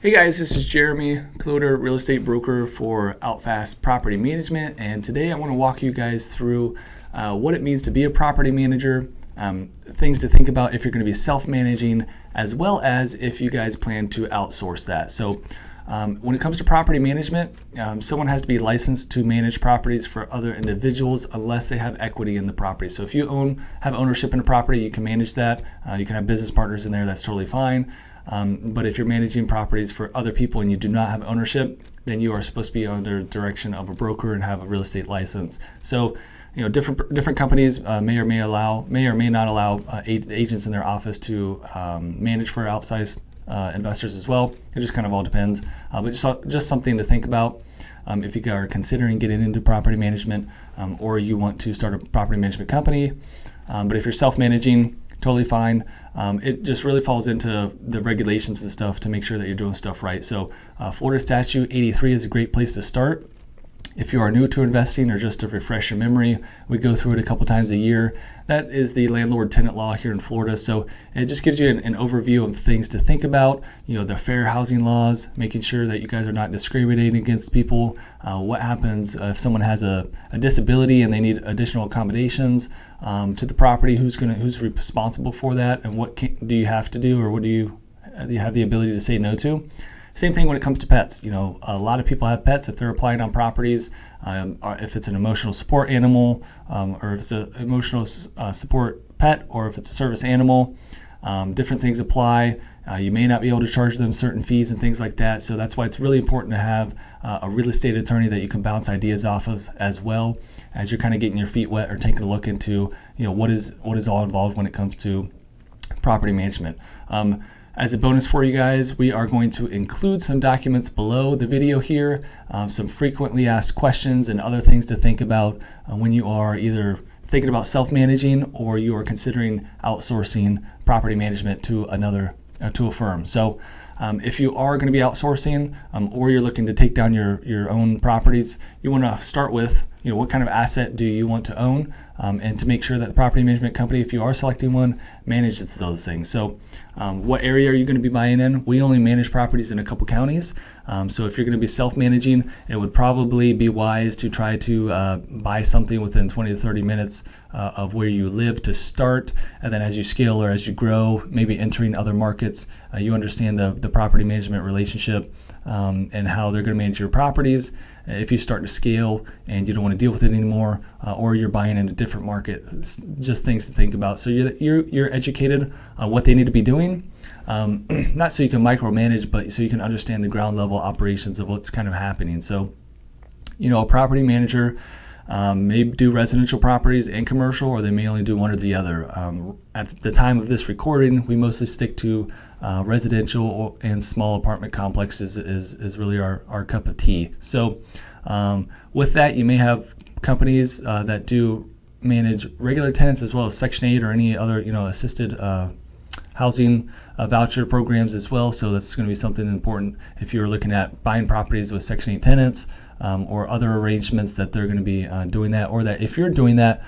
Hey guys, this is Jeremy Cloder, real estate broker for Outfast Property Management, and today I want to walk you guys through what it means to be a property manager, things to think about if you're going to be self-managing, as well as if you guys plan to outsource that. So when it comes to property management, someone has to be licensed to manage properties for other individuals unless they have equity in the property. So if you have ownership in a property, you can manage that. You can have business partners in there, that's totally fine. But if you're managing properties for other people and you do not have ownership, then you are supposed to be under direction of a broker and have a real estate license. So, different companies may or may not allow agents in their office to manage for outside investors as well. It just kind of all depends. But just something to think about if you are considering getting into property management or you want to start a property management company. But if you're self-managing, totally fine. It just really falls into the regulations and stuff to make sure that you're doing stuff right. So Florida Statute 83 is a great place to start. If you are new to investing or just to refresh your memory, we go through it a couple times a year. That is the landlord-tenant law here in Florida. So it just gives you an overview of things to think about. The fair housing laws, making sure that you guys are not discriminating against people. What happens if someone has a disability and they need additional accommodations to the property? Who's responsible for that, and what do you have to do, or what do you have the ability to say no to? Same thing when it comes to pets. A lot of people have pets if they're applying on properties, or if it's an emotional support animal, or if it's an emotional support pet, or if it's a service animal. Different things apply. You may not be able to charge them certain fees and things like that. So that's why it's really important to have a real estate attorney that you can bounce ideas off of as well as you're kind of getting your feet wet or taking a look into what is all involved when it comes to property management. As a bonus for you guys, we are going to include some documents below the video here, some frequently asked questions and other things to think about when you are either thinking about self-managing or you are considering outsourcing property management to a firm. So if you are going to be outsourcing or you're looking to take down your own properties, you want to start with what kind of asset do you want to own, and to make sure that the property management company, if you are selecting one, manages those things. So what area are you going to be buying in? We only manage properties in a couple counties. So if you're going to be self-managing, it would probably be wise to try to buy something within 20 to 30 minutes of where you live to start. And then as you scale or as you grow, maybe entering other markets, you understand the property management relationship and how they're going to manage your properties. If you start to scale and you don't want to deal with it anymore, or you're buying in a different market, just things to think about. So you're educated on what they need to be doing, not so you can micromanage, but so you can understand the ground level operations of what's kind of happening. So, a property manager may do residential properties and commercial, or they may only do one or the other. At the time of this recording, we mostly stick to residential and small apartment complexes is really our cup of tea. So with that, you may have companies that do manage regular tenants as well as Section 8 or any other assisted housing voucher programs as well. So that's going to be something important if you're looking at buying properties with Section 8 tenants, or other arrangements that they're going to be doing that, or that if you're doing that,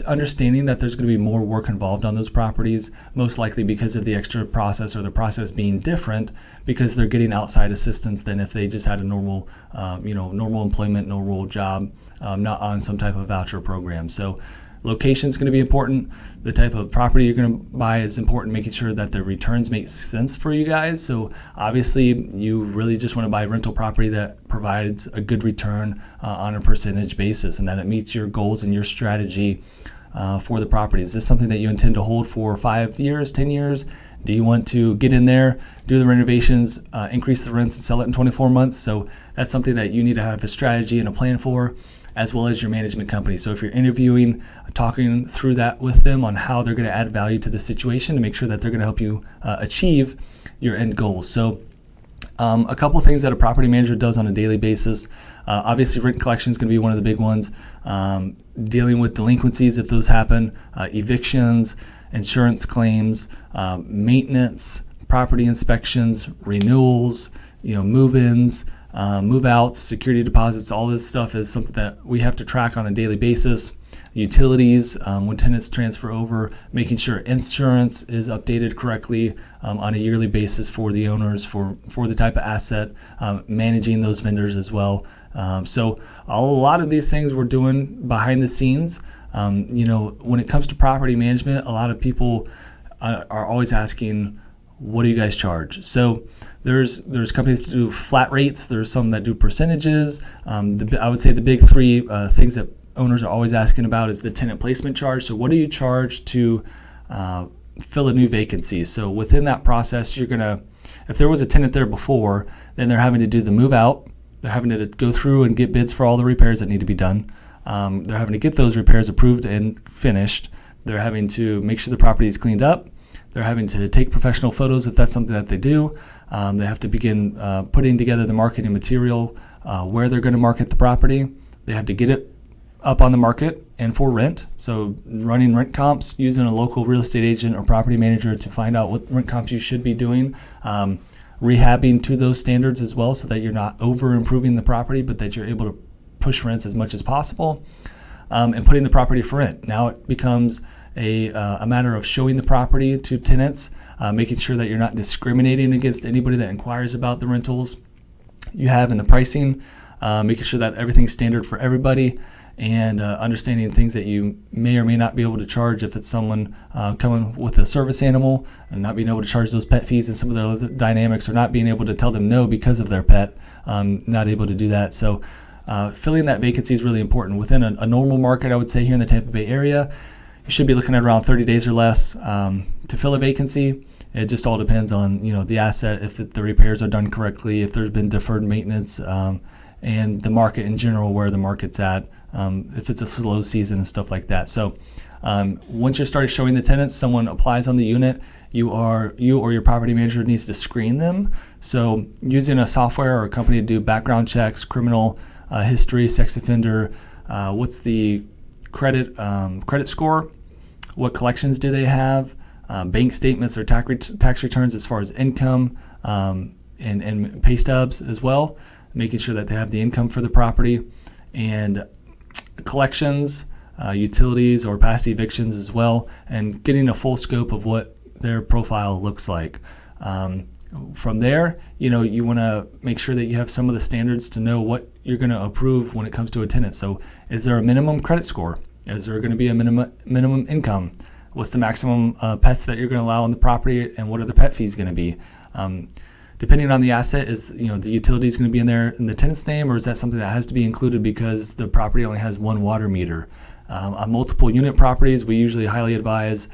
understanding that there's going to be more work involved on those properties, most likely because of the extra process or the process being different, because they're getting outside assistance than if they just had a normal employment, normal job, not on some type of voucher program. So location is going to be important. The type of property you're going to buy is important, making sure that the returns make sense for you guys. So obviously you really just want to buy rental property that provides a good return on a percentage basis, and that it meets your goals and your strategy for the property. Is this something that you intend to hold for 5 years, 10 years? Do you want to get in there, do the renovations, increase the rents and sell it in 24 months? So that's something that you need to have a strategy and a plan for, as well as your management company. So if you're interviewing, talking through that with them on how they're going to add value to the situation to make sure that they're going to help you achieve your end goals. So a couple of things that a property manager does on a daily basis. Obviously, rent collection is going to be one of the big ones. Dealing with delinquencies if those happen, evictions, insurance claims, maintenance, property inspections, renewals, move-ins, move-outs, security deposits. All this stuff is something that we have to track on a daily basis. utilities, when tenants transfer over, making sure insurance is updated correctly on a yearly basis for the owners for the type of asset, managing those vendors as well. So a lot of these things we're doing behind the scenes. When it comes to property management, a lot of people are always asking, what do you guys charge? So there's companies that do flat rates. There's some that do percentages. I would say the big three things that owners are always asking about is the tenant placement charge. So what do you charge to fill a new vacancy? So within that process, if there was a tenant there before, then they're having to do the move out. They're having to go through and get bids for all the repairs that need to be done. They're having to get those repairs approved and finished. They're having to make sure the property is cleaned up. They're having to take professional photos if that's something that they do. They have to begin putting together the marketing material, where they're going to market the property. They have to get it up on the market and for rent. So running rent comps, using a local real estate agent or property manager to find out what rent comps you should be doing. Rehabbing to those standards as well, so that you're not over improving the property, but that you're able to push rents as much as possible, and putting the property for rent. Now it becomes a matter of showing the property to tenants, making sure that you're not discriminating against anybody that inquires about the rentals you have in the pricing, making sure that everything's standard for everybody, and understanding things that you may or may not be able to charge if it's someone coming with a service animal, and not being able to charge those pet fees and some of their other dynamics, or not being able to tell them no because of their pet, not able to do that. So filling that vacancy is really important. Within a normal market, I would say here in the Tampa Bay area, you should be looking at around 30 days or less to fill a vacancy. It just all depends on the asset, if the repairs are done correctly, if there's been deferred maintenance, and the market in general, where the market's at, if it's a slow season and stuff like that. So once you start showing the tenants, someone applies on the unit, you or your property manager needs to screen them. So using a software or a company to do background checks, criminal history, sex offender, what's the credit score, what collections do they have, bank statements or tax returns as far as income, and pay stubs as well, making sure that they have the income for the property, and collections, utilities or past evictions as well, and getting a full scope of what their profile looks like. From there, you want to make sure that you have some of the standards to know what you're going to approve when it comes to a tenant. So is there a minimum credit score? Is there going to be a minimum income? What's the maximum pets that you're going to allow on the property, and what are the pet fees going to be? Depending on the asset, is the utility is going to be in there in the tenant's name, or is that something that has to be included because the property only has one water meter? On multiple unit properties, we usually highly advise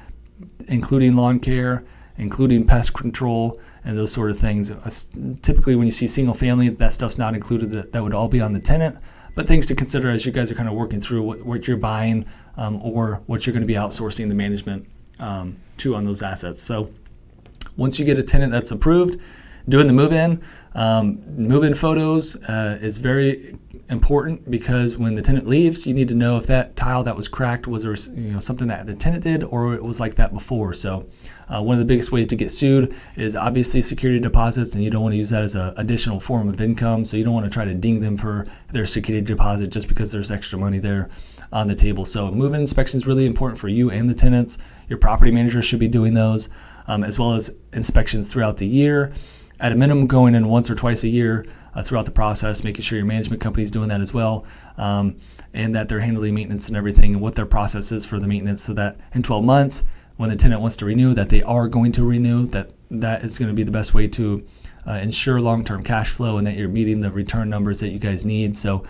including lawn care, including pest control, and those sort of things. Typically, when you see single family, that stuff's not included. That would all be on the tenant. But things to consider as you guys are kind of working through what you're buying, or what you're going to be outsourcing the management to on those assets. So once you get a tenant that's approved, doing the move-in photos is very important, because when the tenant leaves, you need to know if that tile that was cracked was something that the tenant did, or it was like that before. So one of the biggest ways to get sued is obviously security deposits, and you don't want to use that as an additional form of income. So you don't want to try to ding them for their security deposit just because there's extra money there on the table. So move-in inspection is really important for you and the tenants. Your property manager should be doing those, as well as inspections throughout the year. At a minimum, going in once or twice a year throughout the process, making sure your management company is doing that as well, and that they're handling maintenance and everything, and what their process is for the maintenance, so that in 12 months, when the tenant wants to renew, that they are going to renew, that is going to be the best way to ensure long-term cash flow, and that you're meeting the return numbers that you guys need. So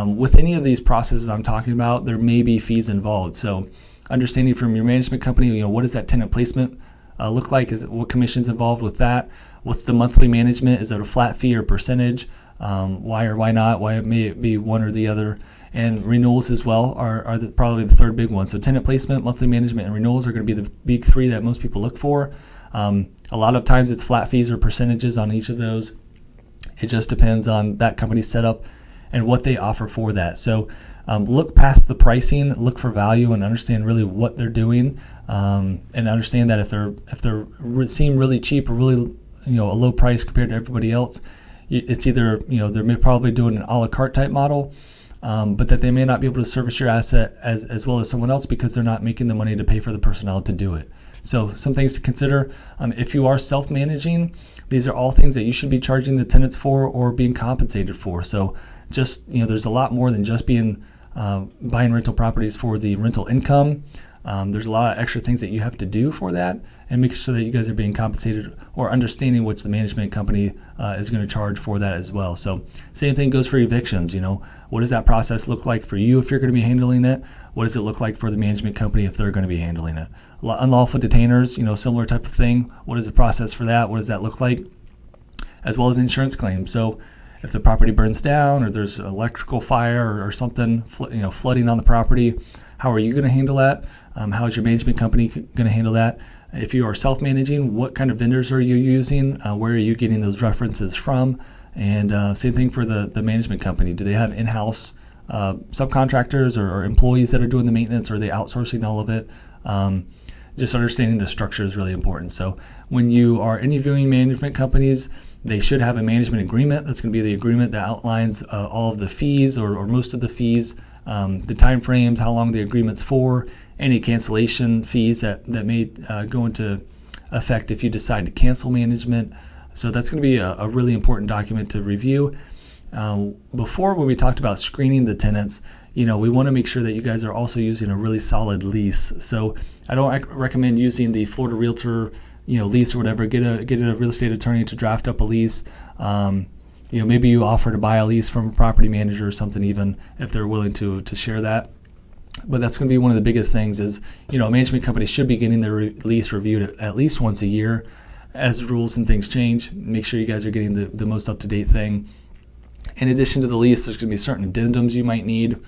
with any of these processes I'm talking about, there may be fees involved. So understanding from your management company, what does that tenant placement look like? What commission's involved with that? What's the monthly management? Is it a flat fee or percentage? Why or why not? Why may it be one or the other? And renewals as well are probably the third big one. So tenant placement, monthly management, and renewals are going to be the big three that most people look for. A lot of times it's flat fees or percentages on each of those. It just depends on that company's setup and what they offer for that. So look past the pricing, look for value, and understand really what they're doing, and understand that if they're seem really cheap or really a low price compared to everybody else, it's either they're probably doing an a la carte type model, but that they may not be able to service your asset as well as someone else because they're not making the money to pay for the personnel to do it. So some things to consider. If you are self-managing, these are all things that you should be charging the tenants for or being compensated for. So just, there's a lot more than just buying rental properties for the rental income. There's a lot of extra things that you have to do for that, and making sure that you guys are being compensated or understanding what the management company is going to charge for that as well. So same thing goes for evictions. What does that process look like for you if you're going to be handling it? What does it look like for the management company if they're going to be handling it? Unlawful detainers, similar type of thing. What is the process for that? What does that look like? As well as insurance claims. So if the property burns down or there's electrical fire or something, flooding on the property, how are you going to handle that? How is your management company going to handle that? If you are self-managing, what kind of vendors are you using? Where are you getting those references from? And same thing for the management company. Do they have in-house subcontractors or employees that are doing the maintenance, or are they outsourcing all of it? Just understanding the structure is really important. So when you are interviewing management companies, they should have a management agreement. That's going to be the agreement that outlines all of the fees or most of the fees, the time frames, how long the agreement's for, any cancellation fees that may go into effect if you decide to cancel management. So that's going to be a really important document to review. Before, when we talked about screening the tenants, we want to make sure that you guys are also using a really solid lease. So I don't recommend using the Florida Realtor lease or whatever. Get a real estate attorney to draft up a lease. Maybe you offer to buy a lease from a property manager or something, even if they're willing to share that. But that's going to be one of the biggest things is, a management company should be getting their lease reviewed at least once a year. As rules and things change, make sure you guys are getting the most up-to-date thing. In addition to the lease, there's going to be certain addendums you might need,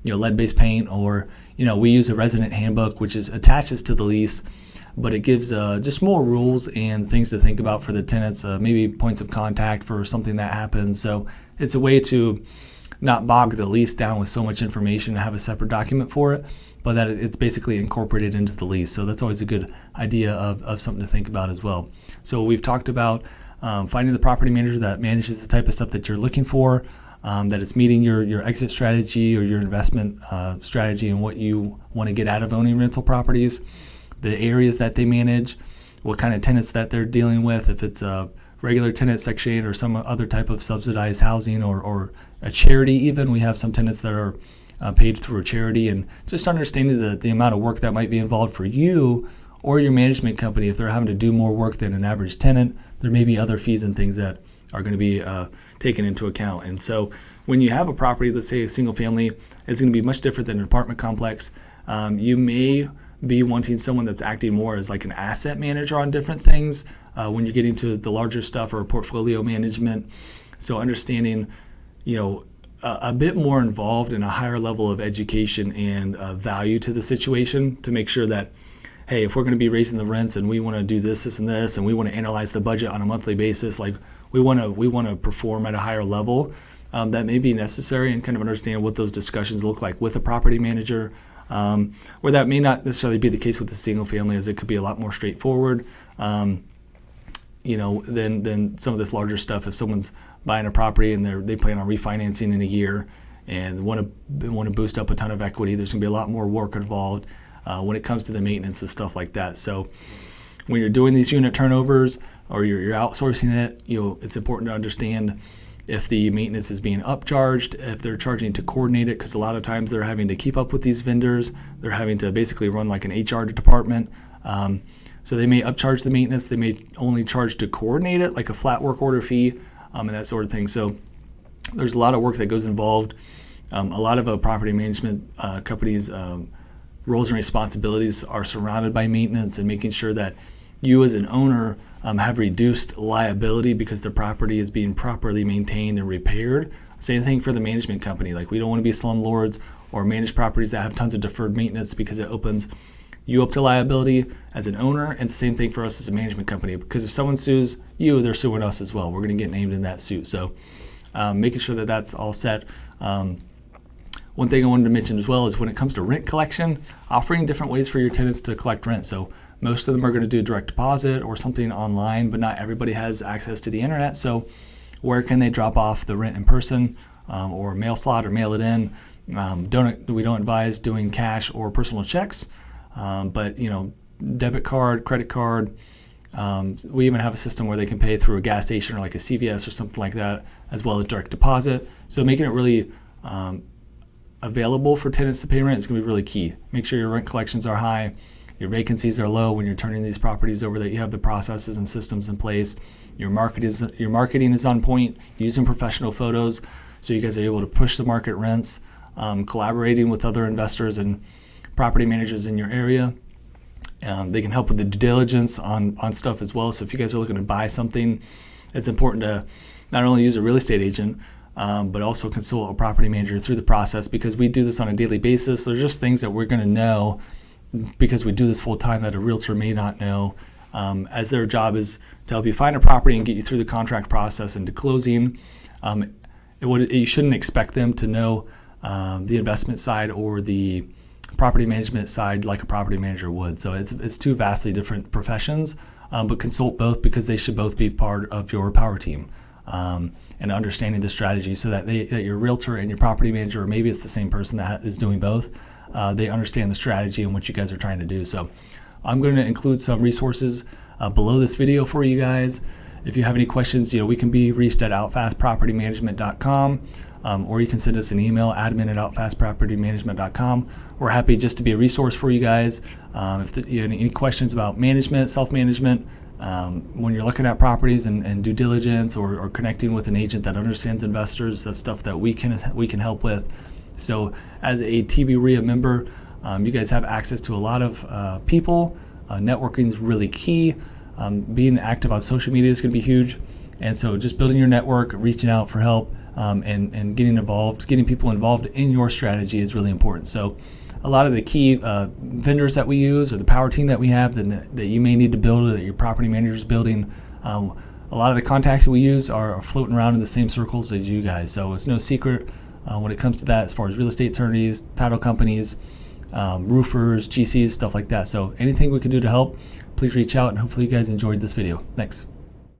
lead-based paint, or, we use a resident handbook, which attaches to the lease, but it gives just more rules and things to think about for the tenants, maybe points of contact for something that happens. So it's a way to not bog the lease down with so much information and have a separate document for it, but that it's basically incorporated into the lease. So that's always a good idea of something to think about as well. So we've talked about finding the property manager that manages the type of stuff that you're looking for, that it's meeting your exit strategy or your investment strategy and what you want to get out of owning rental properties, the areas that they manage, what kind of tenants that they're dealing with, if it's a regular tenant, Section 8, or some other type of subsidized housing or a charity even. We have some tenants that are paid through a charity, and just understanding the amount of work that might be involved for you or your management company. If they're having to do more work than an average tenant, there may be other fees and things that are going to be taken into account. And so when you have a property, let's say a single family, it's going to be much different than an apartment complex. You may be wanting someone that's acting more as like an asset manager on different things when you're getting to the larger stuff or portfolio management. So understanding, a bit more involved in a higher level of education and value to the situation to make sure that, hey, if we're going to be raising the rents and we want to do this and this, and we want to analyze the budget on a monthly basis, like we want to perform at a higher level, that may be necessary, and kind of understand what those discussions look like with a property manager. Where that may not necessarily be the case with a single family, as it could be a lot more straightforward, than some of this larger stuff. If someone's buying a property and they plan on refinancing in a year and want to boost up a ton of equity, there's going to be a lot more work involved when it comes to the maintenance and stuff like that. So when you're doing these unit turnovers or you're outsourcing it, it's important to understand if the maintenance is being upcharged, if they're charging to coordinate it, because a lot of times they're having to keep up with these vendors. They're having to basically run like an HR department. So they may upcharge the maintenance. They may only charge to coordinate it, like a flat work order fee, and that sort of thing. So there's a lot of work that goes involved. A lot of property management companies' roles and responsibilities are surrounded by maintenance and making sure that you as an owner have reduced liability because the property is being properly maintained and repaired. Same thing for the management company. Like, we don't want to be slumlords or manage properties that have tons of deferred maintenance, because it opens you up to liability as an owner, and the same thing for us as a management company, because if someone sues you, they're suing us as well. We're going to get named in that suit. So making sure that that's all set. One thing I wanted to mention as well is when it comes to rent collection, offering different ways for your tenants to collect rent. So most of them are going to do direct deposit or something online, but not everybody has access to the internet. So where can they drop off the rent in person? or mail slot or mail it in. We don't advise doing cash or personal checks, but debit card, credit card. We even have a system where they can pay through a gas station or like a CVS or something like that, as well as direct deposit. So making it really available for tenants to pay rent is going to be really key. Make sure your rent collections are high, your vacancies are low when you're turning these properties over, that you have the processes and systems in place. Your marketing is on point, using professional photos so you guys are able to push the market rents, collaborating with other investors and property managers in your area. They can help with the due diligence on stuff as well. So if you guys are looking to buy something, it's important to not only use a real estate agent, but also consult a property manager through the process, because we do this on a daily basis. There's just things that we're going to know because we do this full time that a realtor may not know, as their job is to help you find a property and get you through the contract process and to closing. You shouldn't expect them to know the investment side or the property management side like a property manager would. So it's two vastly different professions, but consult both because they should both be part of your power team, and understanding the strategy so that your realtor and your property manager, or maybe it's the same person that is doing both, they understand the strategy and what you guys are trying to do. So I'm going to include some resources below this video for you guys. If you have any questions, we can be reached at outfastpropertymanagement.com, or you can send us an email, admin@outfastpropertymanagement.com. We're happy just to be a resource for you guys. If you have any questions about management, self-management, when you're looking at properties and due diligence, or connecting with an agent that understands investors, that's stuff that we can help with. So as a TB REIA member, you guys have access to a lot of people. Networking is really key. Being active on social media is going to be huge. And so just building your network, reaching out for help, and getting people involved in your strategy is really important. So a lot of the key vendors that we use, or the power team that we have that you may need to build, or that your property manager is building, a lot of the contacts that we use are floating around in the same circles as you guys. So it's no secret when it comes to that, as far as real estate attorneys, title companies, roofers, GCs, stuff like that. So anything we can do to help, please reach out, and hopefully you guys enjoyed this video. Thanks.